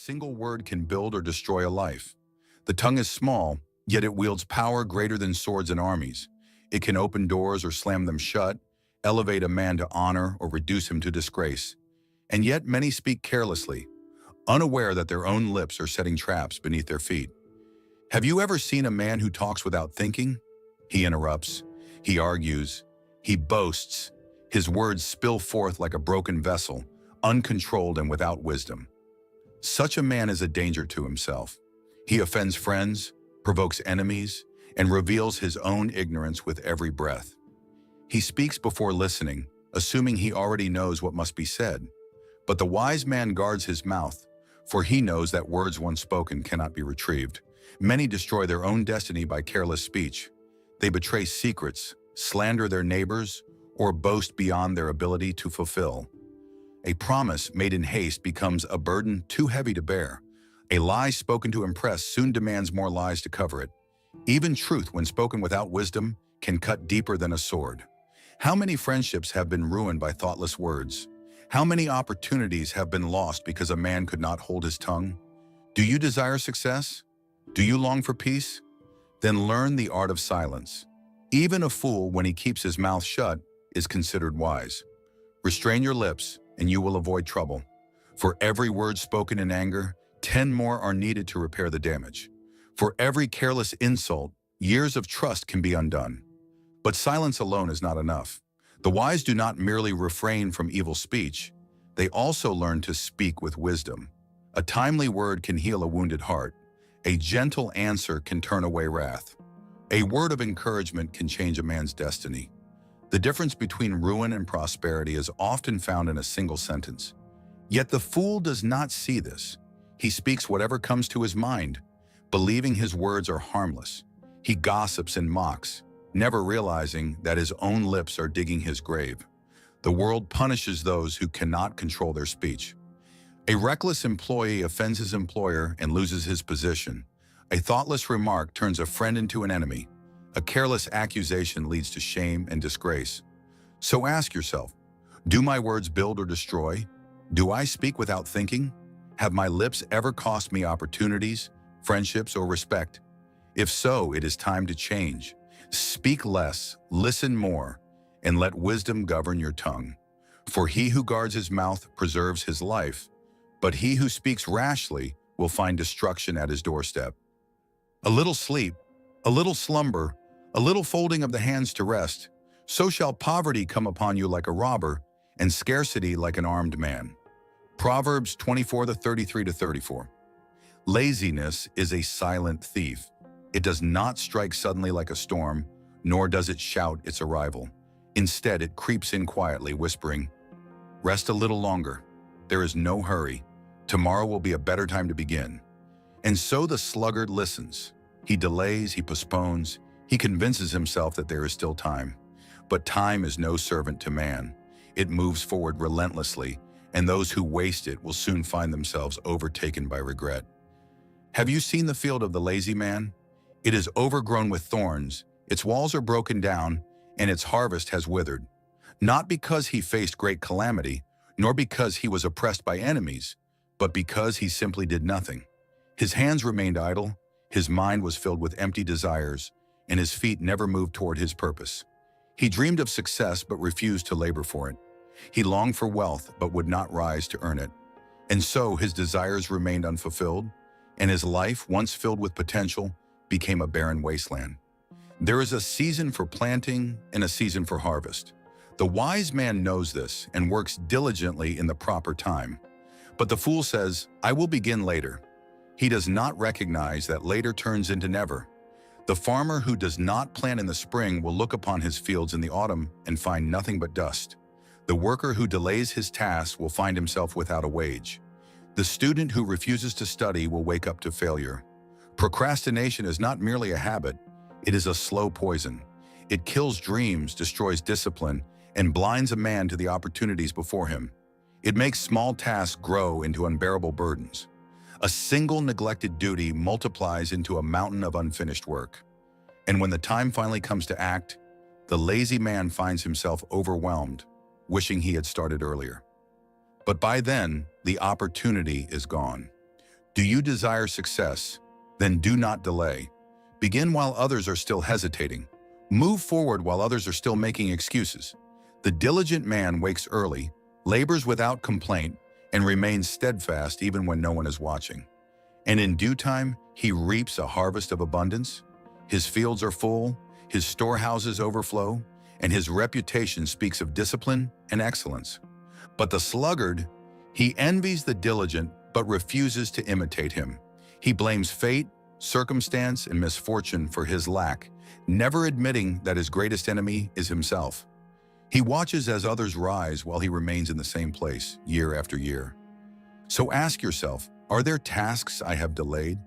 single word can build or destroy a life. The tongue is small, yet it wields power greater than swords and armies. It can open doors or slam them shut, elevate a man to honor or reduce him to disgrace. And yet many speak carelessly, unaware that their own lips are setting traps beneath their feet. Have you ever seen a man who talks without thinking? He interrupts, he argues, he boasts. His words spill forth like a broken vessel, uncontrolled and without wisdom. Such a man is a danger to himself. He offends friends, provokes enemies, and reveals his own ignorance with every breath. He speaks before listening, assuming he already knows what must be said. But the wise man guards his mouth, for he knows that words once spoken cannot be retrieved. Many destroy their own destiny by careless speech. They betray secrets, slander their neighbors, or boast beyond their ability to fulfill. A promise made in haste becomes a burden too heavy to bear. A lie spoken to impress soon demands more lies to cover it. Even truth, when spoken without wisdom, can cut deeper than a sword. How many friendships have been ruined by thoughtless words? How many opportunities have been lost because a man could not hold his tongue? Do you desire success? Do you long for peace? Then learn the art of silence. Even a fool, when he keeps his mouth shut, is considered wise. Restrain your lips, and you will avoid trouble. For every word spoken in anger, 10 more are needed to repair the damage. For every careless insult, years of trust can be undone. But silence alone is not enough. The wise do not merely refrain from evil speech, they also learn to speak with wisdom. A timely word can heal a wounded heart. A gentle answer can turn away wrath. A word of encouragement can change a man's destiny. The difference between ruin and prosperity is often found in a single sentence. Yet the fool does not see this. He speaks whatever comes to his mind, believing his words are harmless. He gossips and mocks, never realizing that his own lips are digging his grave. The world punishes those who cannot control their speech. A reckless employee offends his employer and loses his position. A thoughtless remark turns a friend into an enemy. A careless accusation leads to shame and disgrace. So ask yourself, do my words build or destroy? Do I speak without thinking? Have my lips ever cost me opportunities, friendships, or respect? If so, it is time to change. Speak less, listen more, and let wisdom govern your tongue. For he who guards his mouth preserves his life, but he who speaks rashly will find destruction at his doorstep. A little sleep, a little slumber, a little folding of the hands to rest, so shall poverty come upon you like a robber, and scarcity like an armed man. Proverbs 24:33-34. Laziness is a silent thief. It does not strike suddenly like a storm, nor does it shout its arrival. Instead, it creeps in quietly, whispering, "Rest a little longer. There is no hurry. Tomorrow will be a better time to begin." And so the sluggard listens. He delays, he postpones, he convinces himself that there is still time. But time is no servant to man. It moves forward relentlessly, and those who waste it will soon find themselves overtaken by regret. Have you seen the field of the lazy man? It is overgrown with thorns, its walls are broken down, and its harvest has withered. Not because he faced great calamity, nor because he was oppressed by enemies, but because he simply did nothing. His hands remained idle, his mind was filled with empty desires, and his feet never moved toward his purpose. He dreamed of success but refused to labor for it. He longed for wealth but would not rise to earn it. And so his desires remained unfulfilled, and his life, once filled with potential, became a barren wasteland. There is a season for planting and a season for harvest. The wise man knows this and works diligently in the proper time. But the fool says, "I will begin later." He does not recognize that later turns into never. The farmer who does not plant in the spring will look upon his fields in the autumn and find nothing but dust. The worker who delays his task will find himself without a wage. The student who refuses to study will wake up to failure. Procrastination is not merely a habit, it is a slow poison. It kills dreams, destroys discipline, and blinds a man to the opportunities before him. It makes small tasks grow into unbearable burdens. A single neglected duty multiplies into a mountain of unfinished work. And when the time finally comes to act, the lazy man finds himself overwhelmed, wishing he had started earlier. But by then, the opportunity is gone. Do you desire success? Then do not delay. Begin while others are still hesitating. Move forward while others are still making excuses. The diligent man wakes early, labors without complaint, and remains steadfast even when no one is watching. And in due time, he reaps a harvest of abundance. His fields are full, his storehouses overflow, and his reputation speaks of discipline and excellence. But the sluggard, he envies the diligent but refuses to imitate him. He blames fate, circumstance, and misfortune for his lack, never admitting that his greatest enemy is himself. He watches as others rise while he remains in the same place year after year. So ask yourself, are there tasks I have delayed?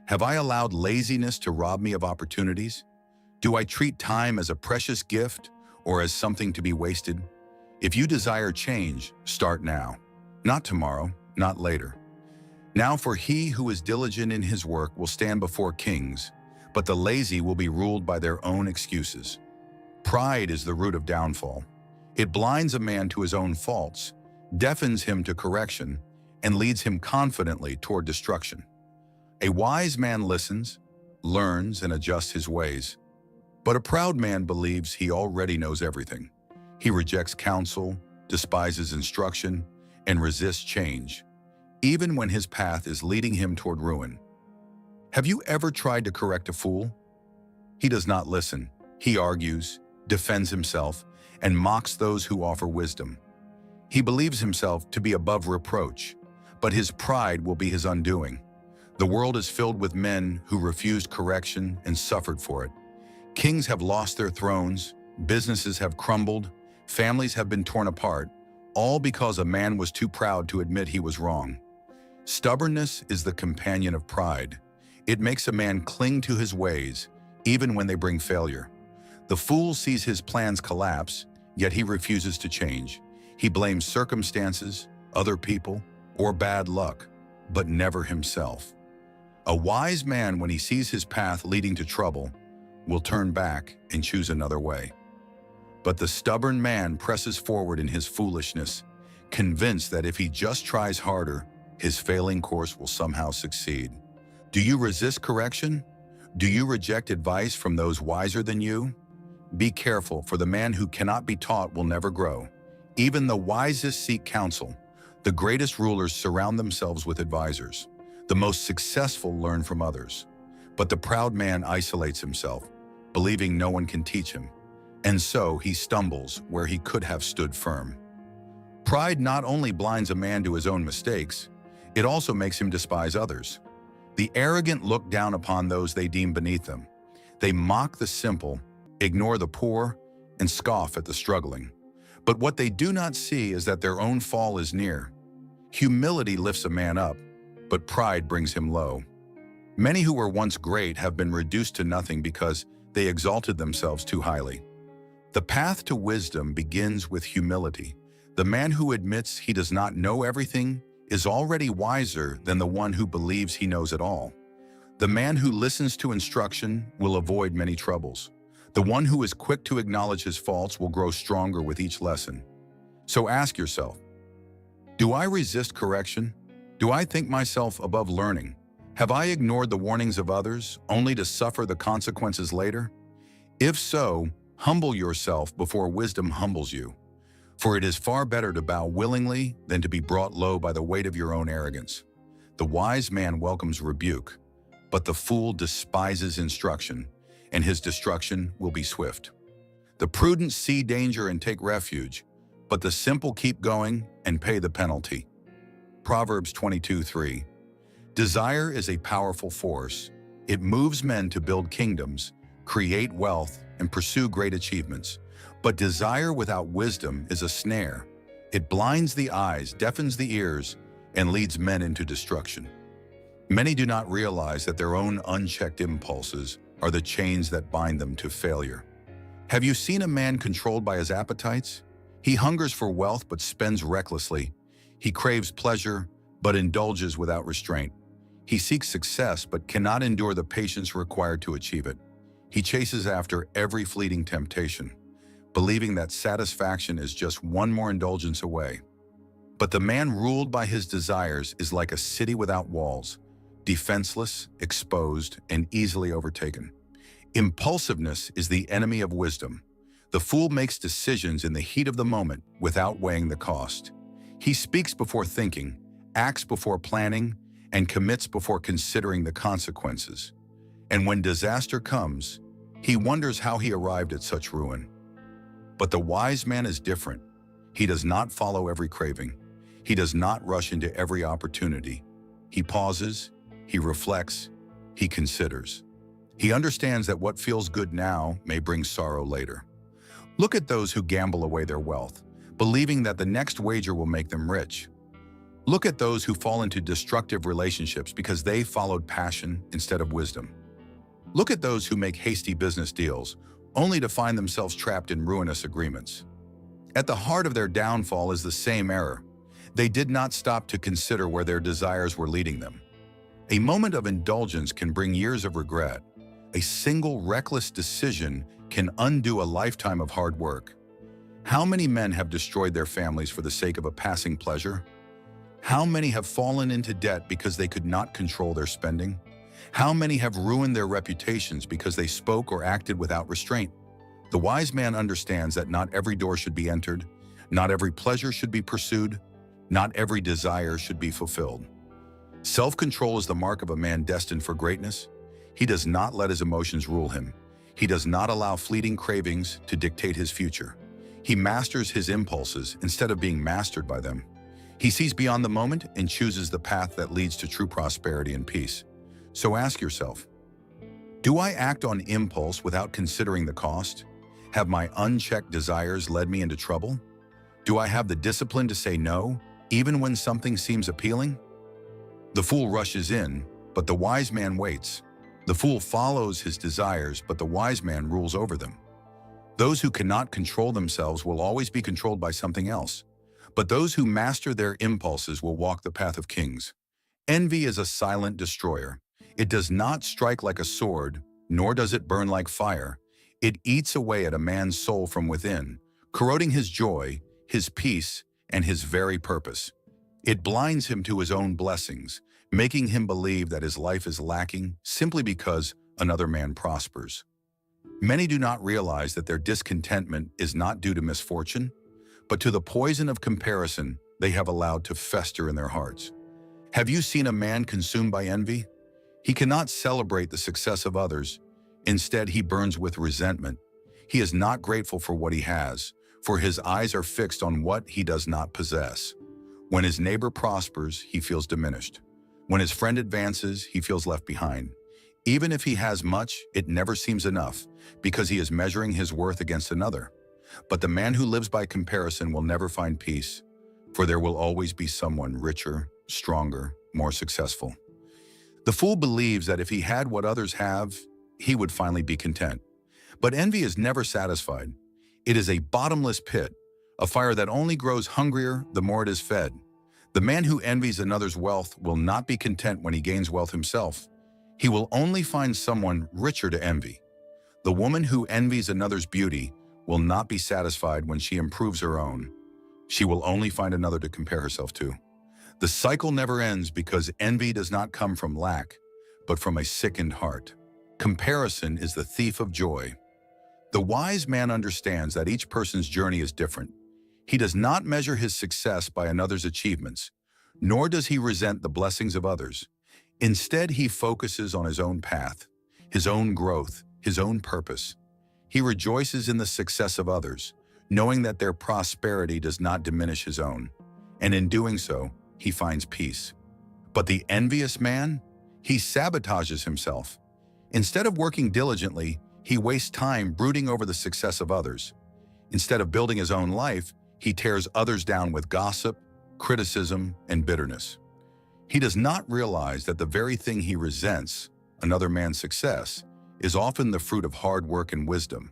Have I allowed laziness to rob me of opportunities? Do I treat time as a precious gift or as something to be wasted? If you desire change, start now. Not tomorrow, not later. Now for he who is diligent in his work will stand before kings, but the lazy will be ruled by their own excuses. Pride is the root of downfall. It blinds a man to his own faults, deafens him to correction, and leads him confidently toward destruction. A wise man listens, learns, and adjusts his ways. But a proud man believes he already knows everything. He rejects counsel, despises instruction, and resists change, even when his path is leading him toward ruin. Have you ever tried to correct a fool? He does not listen. He argues, defends himself, and mocks those who offer wisdom. He believes himself to be above reproach, but his pride will be his undoing. The world is filled with men who refused correction and suffered for it. Kings have lost their thrones, businesses have crumbled, families have been torn apart, all because a man was too proud to admit he was wrong. Stubbornness is the companion of pride. It makes a man cling to his ways, even when they bring failure. The fool sees his plans collapse, yet he refuses to change. He blames circumstances, other people, or bad luck, but never himself. A wise man, when he sees his path leading to trouble, will turn back and choose another way. But the stubborn man presses forward in his foolishness, convinced that if he just tries harder, his failing course will somehow succeed. Do you resist correction? Do you reject advice from those wiser than you? Be careful, for the man who cannot be taught will never grow. Even the wisest seek counsel. The greatest rulers surround themselves with advisors. The most successful learn from others. But the proud man isolates himself, believing no one can teach him. And so he stumbles where he could have stood firm. Pride not only blinds a man to his own mistakes, it also makes him despise others. The arrogant look down upon those they deem beneath them. They mock the simple, ignore the poor, and scoff at the struggling. But what they do not see is that their own fall is near. Humility lifts a man up, but pride brings him low. Many who were once great have been reduced to nothing because they exalted themselves too highly. The path to wisdom begins with humility. The man who admits he does not know everything is already wiser than the one who believes he knows it all. The man who listens to instruction will avoid many troubles. The one who is quick to acknowledge his faults will grow stronger with each lesson. So ask yourself, do I resist correction? Do I think myself above learning? Have I ignored the warnings of others only to suffer the consequences later? If so, humble yourself before wisdom humbles you. For it is far better to bow willingly than to be brought low by the weight of your own arrogance. The wise man welcomes rebuke, but the fool despises instruction, and his destruction will be swift. The prudent see danger and take refuge, but the simple keep going and pay the penalty. Proverbs 22:3. Desire is a powerful force. It moves men to build kingdoms, create wealth, and pursue great achievements. But desire without wisdom is a snare. It blinds the eyes, deafens the ears, and leads men into destruction. Many do not realize that their own unchecked impulses are the chains that bind them to failure. Have you seen a man controlled by his appetites? He hungers for wealth but spends recklessly. He craves pleasure but indulges without restraint. He seeks success but cannot endure the patience required to achieve it. He chases after every fleeting temptation, believing that satisfaction is just one more indulgence away. But the man ruled by his desires is like a city without walls. defenseless, exposed, and easily overtaken. Impulsiveness is the enemy of wisdom. The fool makes decisions in the heat of the moment without weighing the cost. He speaks before thinking, acts before planning, and commits before considering the consequences. And when disaster comes, he wonders how he arrived at such ruin. But the wise man is different. He does not follow every craving. He does not rush into every opportunity. He pauses, he reflects, he considers. He understands that what feels good now may bring sorrow later. Look at those who gamble away their wealth, believing that the next wager will make them rich. Look at those who fall into destructive relationships because they followed passion instead of wisdom. Look at those who make hasty business deals, only to find themselves trapped in ruinous agreements. At the heart of their downfall is the same error. They did not stop to consider where their desires were leading them. A moment of indulgence can bring years of regret. A single reckless decision can undo a lifetime of hard work. How many men have destroyed their families for the sake of a passing pleasure? How many have fallen into debt because they could not control their spending? How many have ruined their reputations because they spoke or acted without restraint? The wise man understands that not every door should be entered, not every pleasure should be pursued, not every desire should be fulfilled. Self-control is the mark of a man destined for greatness. He does not let his emotions rule him. He does not allow fleeting cravings to dictate his future. He masters his impulses instead of being mastered by them. He sees beyond the moment and chooses the path that leads to true prosperity and peace. So ask yourself, do I act on impulse without considering the cost? Have my unchecked desires led me into trouble? Do I have the discipline to say no, even when something seems appealing? The fool rushes in, but the wise man waits. The fool follows his desires, but the wise man rules over them. Those who cannot control themselves will always be controlled by something else. But those who master their impulses will walk the path of kings. Envy is a silent destroyer. It does not strike like a sword, nor does it burn like fire. It eats away at a man's soul from within, corroding his joy, his peace, and his very purpose. It blinds him to his own blessings, making him believe that his life is lacking simply because another man prospers. Many do not realize that their discontentment is not due to misfortune, but to the poison of comparison they have allowed to fester in their hearts. Have you seen a man consumed by envy? He cannot celebrate the success of others. Instead, he burns with resentment. He is not grateful for what he has, for his eyes are fixed on what he does not possess. When his neighbor prospers, he feels diminished. When his friend advances, he feels left behind. Even if he has much, it never seems enough, because he is measuring his worth against another. But the man who lives by comparison will never find peace, for there will always be someone richer, stronger, more successful. The fool believes that if he had what others have, he would finally be content. But envy is never satisfied. It is a bottomless pit, a fire that only grows hungrier the more it is fed. The man who envies another's wealth will not be content when he gains wealth himself. He will only find someone richer to envy. The woman who envies another's beauty will not be satisfied when she improves her own. She will only find another to compare herself to. The cycle never ends because envy does not come from lack, but from a sickened heart. Comparison is the thief of joy. The wise man understands that each person's journey is different. He does not measure his success by another's achievements, nor does he resent the blessings of others. Instead, he focuses on his own path, his own growth, his own purpose. He rejoices in the success of others, knowing that their prosperity does not diminish his own, and in doing so, he finds peace. But the envious man, he sabotages himself. Instead of working diligently, he wastes time brooding over the success of others. Instead of building his own life, he tears others down with gossip, criticism, and bitterness. He does not realize that the very thing he resents, another man's success, is often the fruit of hard work and wisdom.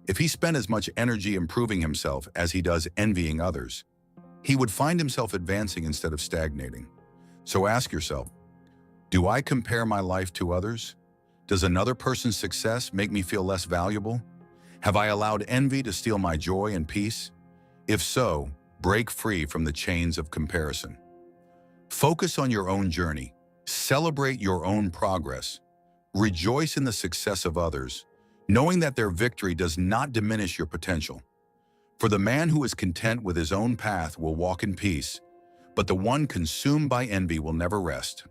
If he spent as much energy improving himself as he does envying others, he would find himself advancing instead of stagnating. So ask yourself, do I compare my life to others? Does another person's success make me feel less valuable? Have I allowed envy to steal my joy and peace? If so, break free from the chains of comparison. Focus on your own journey. Celebrate your own progress. Rejoice in the success of others, knowing that their victory does not diminish your potential. For the man who is content with his own path will walk in peace, but the one consumed by envy will never rest.